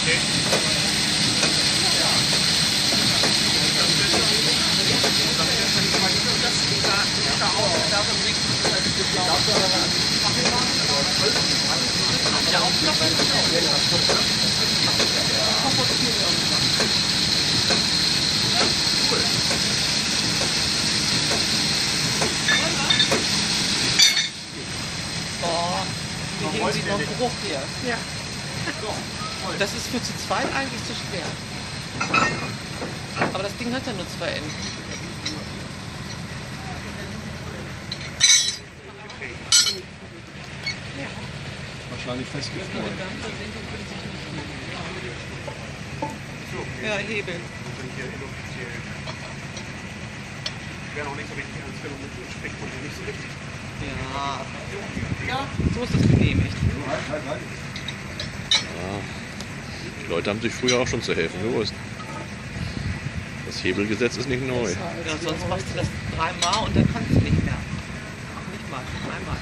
Oh, wie hängen Sie noch Geruch hier? Ja. Das ist für zu zweit eigentlich zu schwer. Aber das Ding hat ja nur 2 Enden. Wahrscheinlich festgefroren. Ja, Hebel. Ja. Ja, so ist das genehmigt. Die Leute haben sich früher auch schon zu helfen gewusst. Das Hebelgesetz ist nicht neu. Ja, sonst machst du das 3-mal und dann kannst du nicht mehr. Nicht mal, einmal.